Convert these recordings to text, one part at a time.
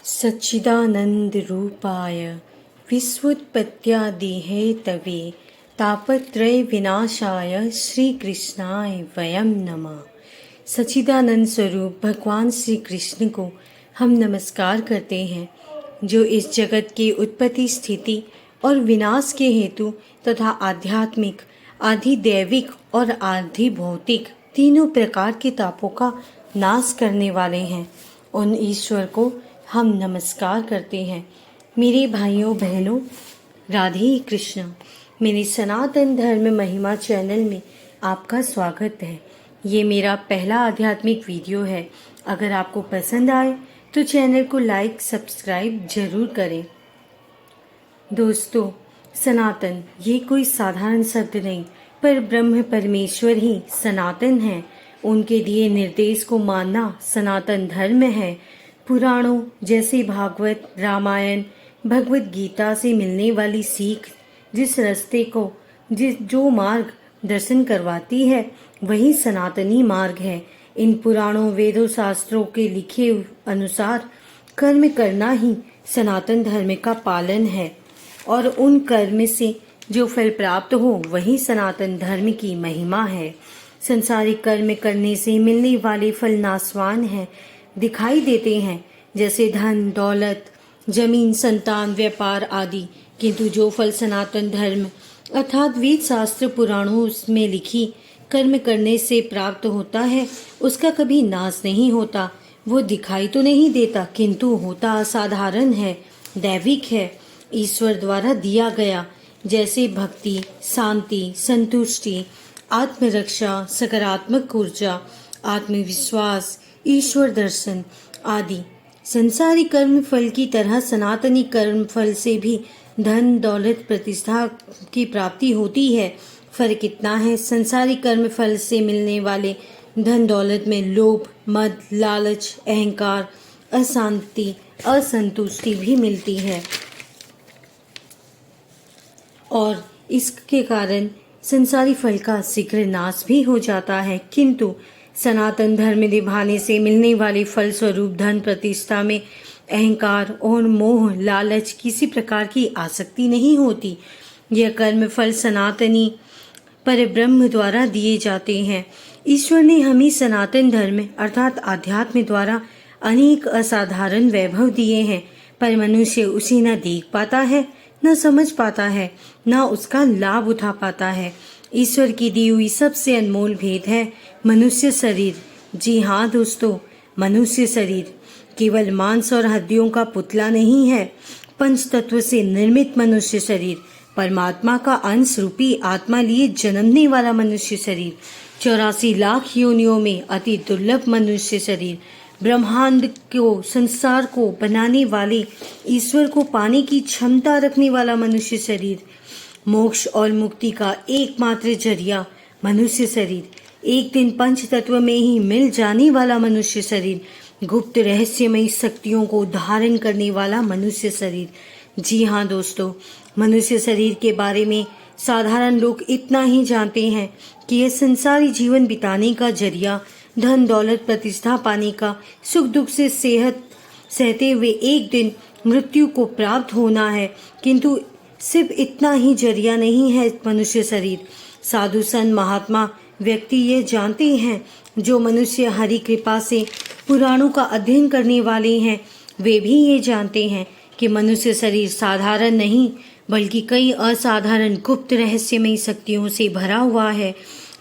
सच्चिदानंदरूपाय विश्वोत्पत्त्यादिहेतवे तापत्रय विनाशाय श्री कृष्णाय वयम नमः। सच्चिदानंद स्वरूप भगवान श्री कृष्ण को हम नमस्कार करते हैं, जो इस जगत की उत्पत्ति, स्थिति और विनाश के हेतु तथा आध्यात्मिक, आधिदैविक और आधि भौतिक तीनों प्रकार के तापों का नाश करने वाले हैं। उन ईश्वर को हम नमस्कार करते हैं। मेरे भाइयों बहनों, राधे कृष्ण। मेरे सनातन धर्म महिमा चैनल में आपका स्वागत है। ये मेरा पहला आध्यात्मिक वीडियो है। अगर आपको पसंद आए तो चैनल को लाइक सब्सक्राइब जरूर करें। दोस्तों, सनातन ये कोई साधारण शब्द नहीं, पर ब्रह्म परमेश्वर ही सनातन है। उनके दिए निर्देश को मानना सनातन धर्म है। पुराणों जैसे भागवत, रामायण, भगवत गीता से मिलने वाली सीख जिस रास्ते को जो मार्ग दर्शन करवाती है, वही सनातनी मार्ग है। इन पुराणों, वेदों, शास्त्रों के लिखे अनुसार कर्म करना ही सनातन धर्म का पालन है, और उन कर्म से जो फल प्राप्त हो वही सनातन धर्म की महिमा है। संसारिक कर्म करने से मिलने वाले फल नाशवान हैं, दिखाई देते हैं, जैसे धन, दौलत, जमीन, संतान, व्यापार आदि। किंतु जो फल सनातन धर्म अर्थात वेद, शास्त्र, पुराणों में लिखी कर्म करने से प्राप्त होता है, उसका कभी नाश नहीं होता। वो दिखाई तो नहीं देता, किंतु होता असाधारण है, दैविक है, ईश्वर द्वारा दिया गया। जैसे भक्ति, शांति, संतुष्टि, आत्मरक्षा, सकारात्मक ऊर्जा, आत्मविश्वास, ईश्वर दर्शन आदि। संसारी कर्म फल की तरह सनातनी कर्म फल से भी धन, दौलत, प्रतिष्ठा की प्राप्ति होती है। फर्क इतना है, संसारी कर्म फल से मिलने वाले धन दौलत में लोभ, मद, लालच, अहंकार, अशांति, असंतुष्टि भी मिलती है, और इसके कारण संसारी फल का शीघ्र नाश भी हो जाता है। किंतु सनातन धर्म निभाने से मिलने वाले फल स्वरूप धन, प्रतिष्ठा में अहंकार और मोह, लालच, किसी प्रकार की आसक्ति नहीं होती। यह कर्म फल सनातनी परब्रह्म द्वारा दिए जाते हैं। ईश्वर ने हमें सनातन धर्म अर्थात आध्यात्म द्वारा अनेक असाधारण वैभव दिए हैं, पर मनुष्य उसे न देख पाता है, न समझ पाता है, न उसका लाभ उठा पाता है। ईश्वर की दी हुई सबसे अनमोल भेंट है मनुष्य शरीर। जी हाँ दोस्तों, मनुष्य शरीर केवल मांस और हड्डियों का पुतला नहीं है। पंच तत्व से निर्मित मनुष्य शरीर, परमात्मा का अंश रूपी आत्मा लिए जन्मने वाला मनुष्य शरीर, 84 लाख योनियों में अति दुर्लभ मनुष्य शरीर, ब्रह्मांड को, संसार को बनाने वाले ईश्वर को पाने की क्षमता रखने वाला मनुष्य शरीर, मोक्ष और मुक्ति का एकमात्र जरिया मनुष्य शरीर, एक दिन पंच तत्व में ही मिल जाने वाला मनुष्य शरीर, गुप्त रहस्यमयी शक्तियों को धारण करने वाला मनुष्य शरीर। जी हाँ दोस्तों, मनुष्य शरीर के बारे में साधारण लोग इतना ही जानते हैं कि यह संसारी जीवन बिताने का जरिया, धन दौलत, प्रतिष्ठा पाने का, सुख दुख से सेहत सहते हुए एक दिन मृत्यु को प्राप्त होना है। किंतु सिर्फ इतना ही जरिया नहीं है मनुष्य शरीर। साधु संत, महात्मा व्यक्ति ये जानते हैं, जो मनुष्य हरि कृपा से पुराणों का अध्ययन करने वाले हैं, वे भी ये जानते हैं कि मनुष्य शरीर साधारण नहीं, बल्कि कई असाधारण गुप्त रहस्यमयी शक्तियों से भरा हुआ है,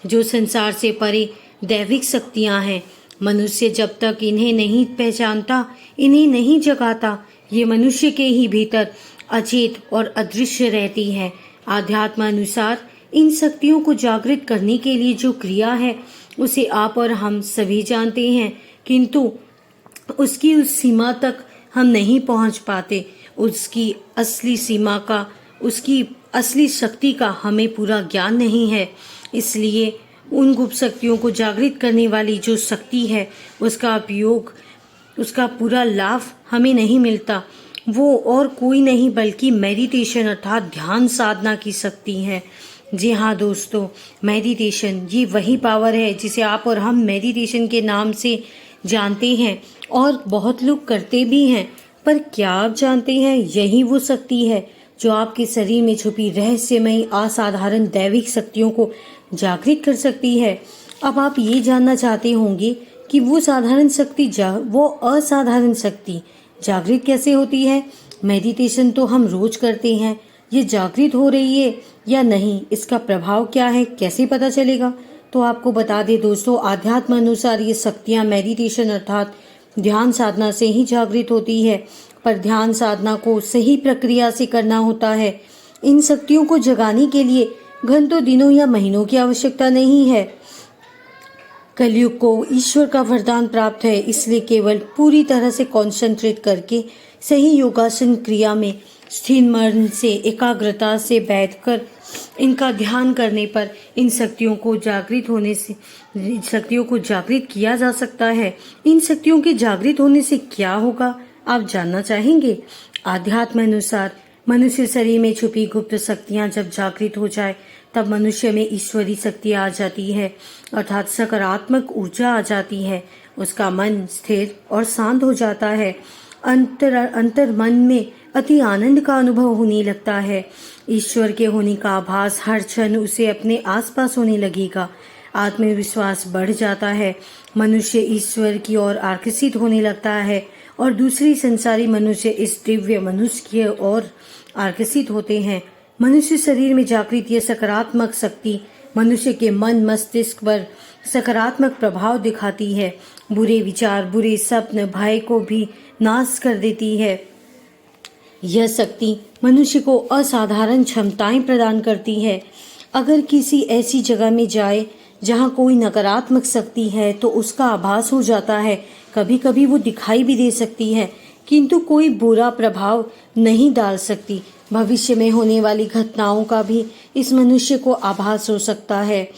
जो संसार से परे दैविक शक्तियां हैं। मनुष्य जब तक इन्हें नहीं पहचानता, इन्हें नहीं जगाता, ये मनुष्य के ही भीतर अचेत और अदृश्य रहती है। आध्यात्म अनुसार इन शक्तियों को जागृत करने के लिए जो क्रिया है, उसे आप और हम सभी जानते हैं, किंतु उसकी उस सीमा तक हम नहीं पहुंच पाते। उसकी असली सीमा का, उसकी असली शक्ति का हमें पूरा ज्ञान नहीं है। इसलिए उन गुप्त शक्तियों को जागृत करने वाली जो शक्ति है, उसका उपयोग, उसका पूरा लाभ हमें नहीं मिलता। वो और कोई नहीं बल्कि मेडिटेशन अर्थात ध्यान साधना की शक्ति है। जी हाँ दोस्तों, मेडिटेशन ये वही पावर है जिसे आप और हम मेडिटेशन के नाम से जानते हैं और बहुत लोग करते भी हैं, पर क्या आप जानते हैं, यही वो शक्ति है जो आपके शरीर में छुपी रहस्यमयी असाधारण दैविक शक्तियों को जागृत कर सकती है। अब आप ये जानना चाहते होंगे कि वो असाधारण शक्ति जागृत कैसे होती है। मेडिटेशन तो हम रोज करते हैं, ये जागृत हो रही है या नहीं, इसका प्रभाव क्या है, कैसे पता चलेगा? तो आपको बता दें दोस्तों, आध्यात्म अनुसार ये शक्तियाँ मेडिटेशन अर्थात ध्यान साधना से ही जागृत होती है, पर ध्यान साधना को सही प्रक्रिया से करना होता है। इन शक्तियों को जगाने के लिए घंटों, दिनों या महीनों की आवश्यकता नहीं है। कलयुग को ईश्वर का वरदान प्राप्त है, इसलिए केवल पूरी तरह से कॉन्सेंट्रेट करके सही योगासन क्रिया में स्थिर मन से एकाग्रता से बैठकर इनका ध्यान करने पर इन शक्तियों को जागृत किया जा सकता है। इन शक्तियों के जागृत होने से क्या होगा, आप जानना चाहेंगे? आध्यात्म अनुसार मनुष्य शरीर में छुपी गुप्त शक्तियां जब जागृत हो जाए तब मनुष्य में ईश्वरी शक्ति आ जाती है, अर्थात सकारात्मक ऊर्जा आ जाती है। उसका मन स्थिर और शांत हो जाता है। अंतर मन में अति आनंद का अनुभव होने लगता है। ईश्वर के होने का आभास हर क्षण उसे अपने आसपास होने लगेगा। आत्मविश्वास बढ़ जाता है। मनुष्य ईश्वर की ओर आकर्षित होने लगता है और दूसरी संसारी मनुष्य इस दिव्य मनुष्य की ओर आकर्षित होते हैं। मनुष्य शरीर में जागृत यह सकारात्मक शक्ति मनुष्य के मन मस्तिष्क पर सकारात्मक प्रभाव दिखाती है। बुरे विचार, बुरे स्वप्न, भय को भी नाश कर देती है। यह शक्ति मनुष्य को असाधारण क्षमताएं प्रदान करती है। अगर किसी ऐसी जगह में जाए जहां कोई नकारात्मक शक्ति है तो उसका आभास हो जाता है। कभी कभी वो दिखाई भी दे सकती है, किंतु कोई बुरा प्रभाव नहीं डाल सकती। भविष्य में होने वाली घटनाओं का भी इस मनुष्य को आभास हो सकता है।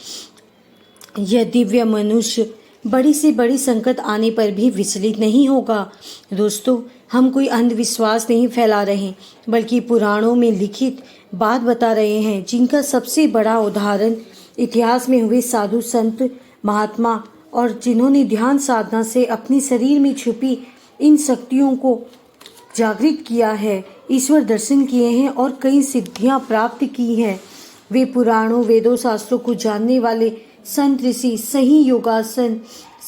यह दिव्य मनुष्य बड़ी से बड़ी संकट आने पर भी विचलित नहीं होगा। दोस्तों, हम कोई अंधविश्वास नहीं फैला रहे, बल्कि पुराणों में लिखित बात बता रहे हैं, जिनका सबसे बड़ा उदाहरण इतिहास में हुए साधु संत महात्मा और जिन्होंने ध्यान साधना से अपने शरीर में छुपी इन शक्तियों को जागृत किया है, ईश्वर दर्शन किए हैं और कई सिद्धियां प्राप्त की हैं। वे पुराणों, वेदों, शास्त्रों को जानने वाले संत ऋषि सही योगासन,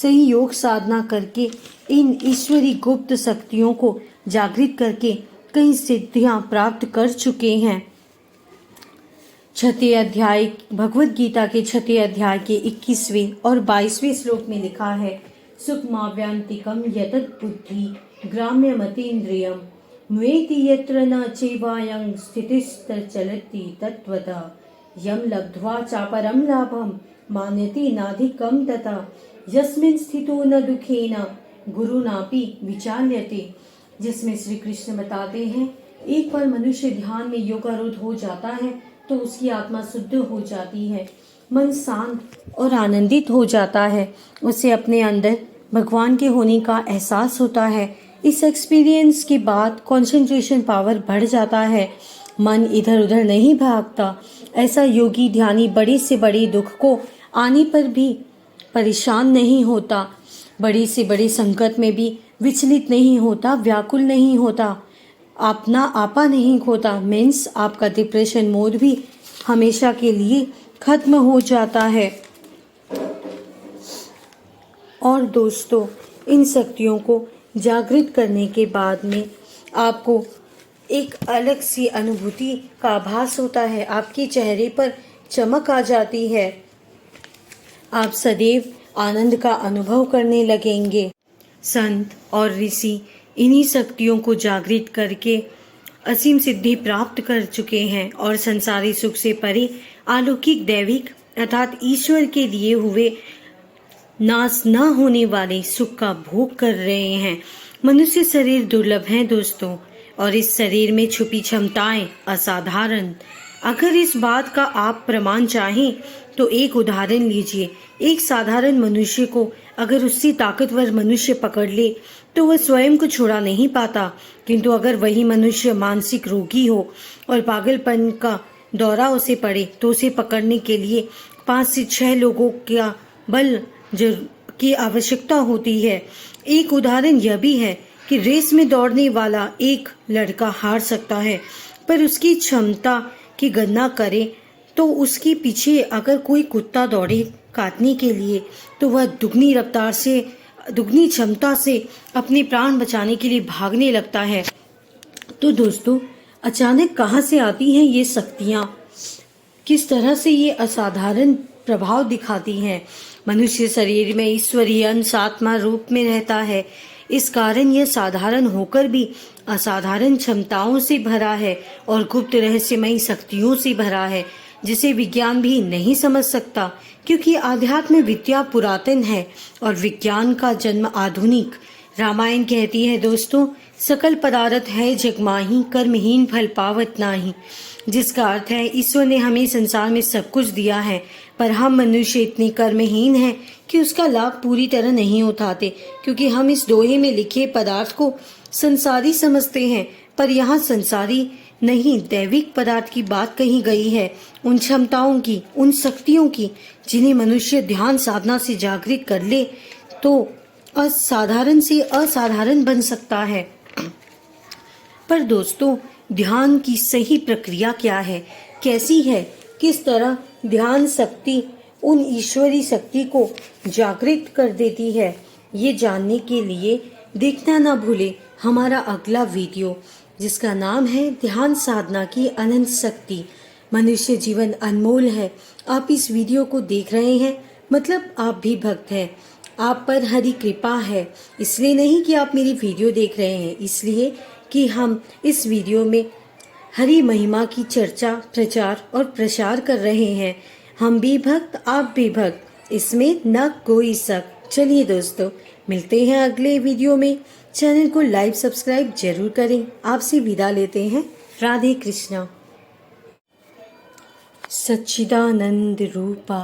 सही योग साधना करके इन ईश्वरी गुप्त शक्तियों को जागृत करके कई सिद्धियां प्राप्त कर चुके हैं। छठे अध्याय भगवत गीता के छठे अध्याय के 21वें और 22वें श्लोक में लिखा है, सुखमाव्यांतिकम यतत बुद्धि ग्राम्यमतीन्द्रियम म्वेति यत्र न चैवायं स्थितिस्तत्र चलति तत्वतः यम लब्ध्वा चापरम लाभम मान्यते नाधिकम तथा यस्मिन् स्थितो न दुखेन गुरुनापि विचाल्यते। जिसमें श्री कृष्ण बताते हैं, एक बार मनुष्य ध्यान में योगारूढ़ हो जाता है तो उसकी आत्मा शुद्ध हो जाती है, मन शांत और आनंदित हो जाता है। उसे अपने अंदर भगवान के होने का एहसास होता है। इस एक्सपीरियंस के बाद कंसंट्रेशन पावर बढ़ जाता है, मन इधर उधर नहीं भागता। ऐसा योगी ध्यानी बड़े से बड़े दुख को आने पर भी परेशान नहीं होता, बड़ी से बड़ी संकट में भी विचलित नहीं होता, व्याकुल नहीं होता, अपना आपा नहीं खोता। मीन्स आपका डिप्रेशन मोड भी हमेशा के लिए खत्म हो जाता है। और दोस्तों, इन शक्तियों को जागृत करने के बाद में आपको एक अलग सी अनुभूति का आभास होता है, आपके चेहरे पर चमक आ जाती है, आप सदैव आनंद का अनुभव करने लगेंगे। संत और ऋषि इन्हीं शक्तियों को जागृत करके असीम सिद्धि प्राप्त कर चुके हैं और संसारी सुख से परे अलौकिक दैविक अर्थात ईश्वर के दिए हुए नाश न होने वाले सुख का भोग कर रहे हैं। मनुष्य शरीर दुर्लभ है दोस्तों, और इस शरीर में छुपी क्षमताएं असाधारण। अगर इस बात का आप प्रमाण चाहें तो एक उदाहरण लीजिए। एक साधारण मनुष्य को अगर उससे ताकतवर मनुष्य पकड़ ले तो वह स्वयं को छुड़ा नहीं पाता, किंतु अगर वही मनुष्य मानसिक रोगी हो और पागलपन का दौरा उसे पड़े तो उसे पकड़ने के लिए 5 से 6 लोगों का बल की आवश्यकता होती है। एक उदाहरण यह भी है कि रेस में दौड़ने वाला एक लड़का हार सकता है, पर उसकी क्षमता की गणना करें तो उसके पीछे अगर कोई कुत्ता दौड़े काटने के लिए तो वह दुगनी रफ्तार से, दुगनी क्षमता से अपने प्राण बचाने के लिए भागने लगता है। तो दोस्तों, अचानक कहाँ से आती हैं ये शक्तियाँ? किस तरह से ये असाधारण प्रभाव दिखाती हैं? मनुष्य शरीर में ईश्वरीय अंश आत्मा रूप में रहता है। इस कारण यह साधारण होकर भी असाधारण क्षमताओं से भरा है और गुप्त रहस्यमयी शक्तियों से भरा है, जिसे विज्ञान भी नहीं समझ सकता, क्योंकि आध्यात्म विद्या पुरातन है और विज्ञान का जन्म आधुनिक। रामायण कहती है दोस्तों, सकल पदार्थ है जगमाही, कर्महीन फल पावत नाही, जिसका अर्थ है ईश्वर ने हमें संसार में सब कुछ दिया है, पर हम मनुष्य इतने कर्महीन हैं कि उसका लाभ पूरी तरह नहीं उठाते, क्योंकि हम इस दोहे में लिखे पदार्थ को संसारी समझते हैं। पर यहाँ संसारी नहीं, दैविक पदार्थ की बात कही गई है, उन क्षमताओं की, उन शक्तियों की जिन्हें मनुष्य ध्यान साधना से जागृत कर ले तो असाधारण से असाधारण बन सकता है। पर दोस्तों, ध्यान की सही प्रक्रिया क्या है, कैसी है, किस तरह ध्यान शक्ति उन ईश्वरी शक्ति को जागृत कर देती है, ये जानने के लिए देखना ना भूले हमारा अगला वीडियो, जिसका नाम है ध्यान साधना की अनंत शक्ति। मनुष्य जीवन अनमोल है। आप इस वीडियो को देख रहे हैं, मतलब आप भी भक्त हैं, आप पर हरी कृपा है। इसलिए नहीं कि आप मेरी वीडियो देख रहे हैं, इसलिए कि हम इस वीडियो में हरि महिमा की चर्चा, प्रचार और प्रसार कर रहे हैं। हम भी भक्त, आप भी भक्त, इसमें न कोई शक। चलिए दोस्तों, मिलते हैं अगले वीडियो में। चैनल को लाइक सब्सक्राइब जरूर करें। आपसे विदा लेते हैं। राधे कृष्णा। सच्चिदानंद रूपा।